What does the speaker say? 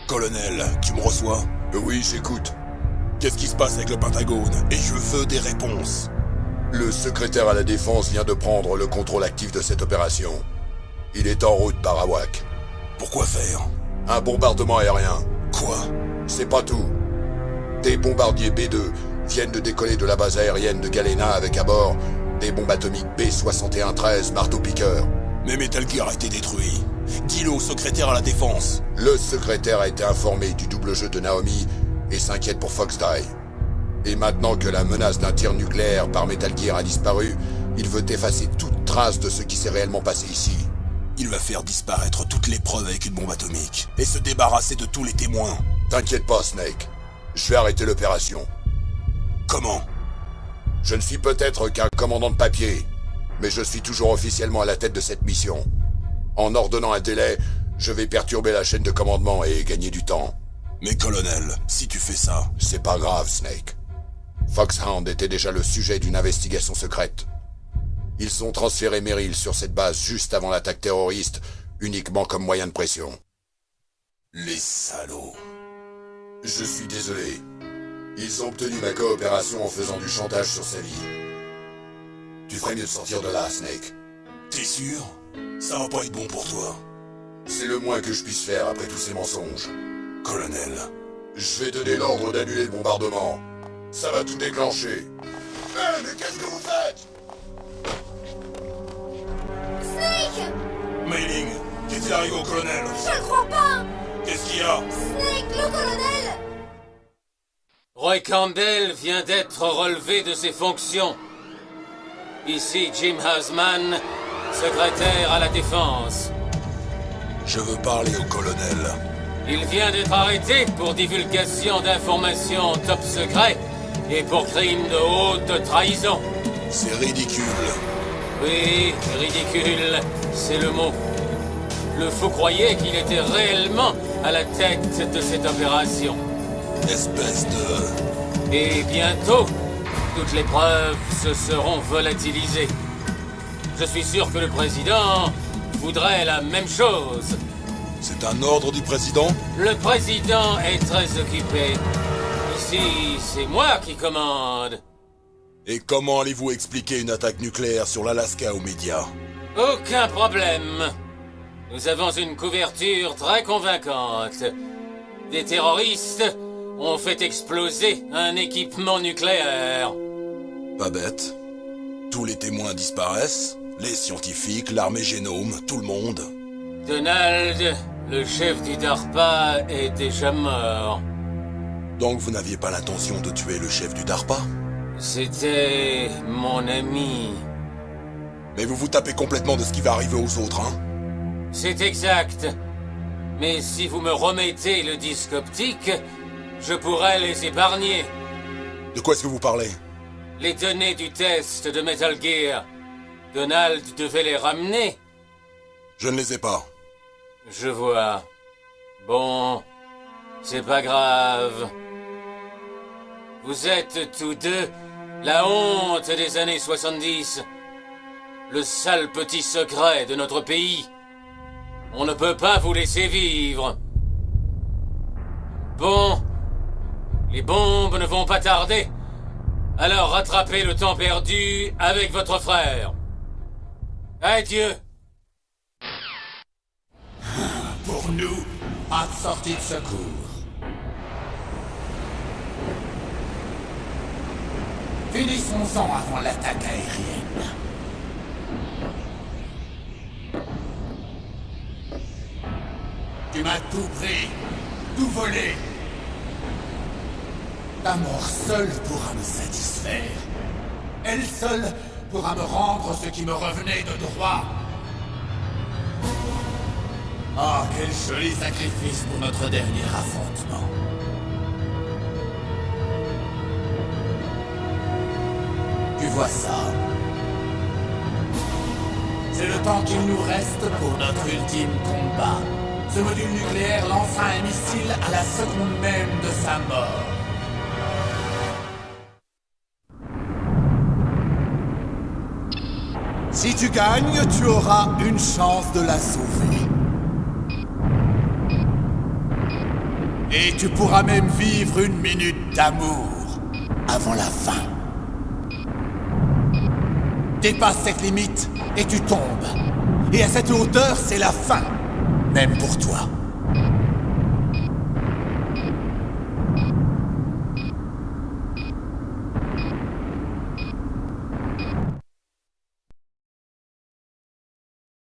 Colonel, tu me reçois? Oui, j'écoute. Qu'est-ce qui se passe avec le Pentagone? Et je veux des réponses. Le secrétaire à la Défense vient de prendre le contrôle actif de cette opération. Il est en route par Awac. Pourquoi faire? Un bombardement aérien. Quoi? C'est pas tout. Des bombardiers B-2 viennent de décoller de la base aérienne de Galena avec à bord des bombes atomiques B-61-13 marteau-piqueur. Mais Metal Gear a été détruit. Dis-le au secrétaire à la Défense. Le secrétaire a été informé du double jeu de Naomi et s'inquiète pour Fox Die. Et maintenant que la menace d'un tir nucléaire par Metal Gear a disparu, il veut effacer toute trace de ce qui s'est réellement passé ici. Il va faire disparaître toutes les preuves avec une bombe atomique et se débarrasser de tous les témoins. T'inquiète pas, Snake. Je vais arrêter l'opération. Comment? Je ne suis peut-être qu'un commandant de papier, mais je suis toujours officiellement à la tête de cette mission. En ordonnant un délai, je vais perturber la chaîne de commandement et gagner du temps. Mais colonel, si tu fais ça... C'est pas grave, Snake. Foxhound était déjà le sujet d'une investigation secrète. Ils ont transféré Merrill sur cette base juste avant l'attaque terroriste, uniquement comme moyen de pression. Les salauds. Je suis désolé. Ils ont obtenu ma coopération en faisant du chantage sur sa vie. Tu ferais mieux de sortir de là, Snake. T'es sûr? Ça va pas être bon pour toi. C'est le moins que je puisse faire après tous ces mensonges. Colonel. Je vais donner l'ordre d'annuler le bombardement. Ça va tout déclencher. Mais qu'est-ce que vous faites? Snake! Mailing, qu'est-il arrivé au colonel? Je le crois pas! Qu'est-ce qu'il y a? Snake, le colonel! Roy Campbell vient d'être relevé de ses fonctions. Ici Jim Hausman, secrétaire à la Défense. Je veux parler au colonel. Il vient d'être arrêté pour divulgation d'informations top secret et pour crime de haute trahison. C'est ridicule. Oui, ridicule, c'est le mot. Le fou croyait qu'il était réellement à la tête de cette opération. Espèce de... Et bientôt, toutes les preuves se seront volatilisées. Je suis sûr que le président voudrait la même chose. C'est un ordre du président? Le président est très occupé. Ici, c'est moi qui commande. Et comment allez-vous expliquer une attaque nucléaire sur l'Alaska aux médias? Aucun problème. Nous avons une couverture très convaincante. Des terroristes ont fait exploser un équipement nucléaire. Pas bête. Tous les témoins disparaissent. Les scientifiques, l'armée génome, tout le monde. Donald, le chef du DARPA, est déjà mort. Donc vous n'aviez pas l'intention de tuer le chef du DARPA? C'était mon ami. Mais vous vous tapez complètement de ce qui va arriver aux autres, hein? C'est exact. Mais si vous me remettez le disque optique, je pourrais les épargner. De quoi est-ce que vous parlez? Les données du test de Metal Gear. Donald devait les ramener. Je ne les ai pas. Je vois. Bon, c'est pas grave. Vous êtes tous deux la honte des années 70. Le sale petit secret de notre pays. On ne peut pas vous laisser vivre. Bon, les bombes ne vont pas tarder. Alors rattrapez le temps perdu avec votre frère. Adieu. Pour nous, pas de sortie de secours. Finissons-en avant l'attaque aérienne. Tu m'as tout pris, tout volé. Ta mort seule pourra me satisfaire. Elle seule pourra me rendre ce qui me revenait de droit. Oh, quel joli sacrifice pour notre dernier affrontement. Tu vois ça? C'est le temps qu'il nous reste pour notre ultime combat. Ce module nucléaire lancera un missile à la seconde même de sa mort. Si tu gagnes, tu auras une chance de la sauver. Et tu pourras même vivre une minute d'amour avant la fin. Dépasse cette limite et tu tombes. Et à cette hauteur, c'est la fin. Même pour toi.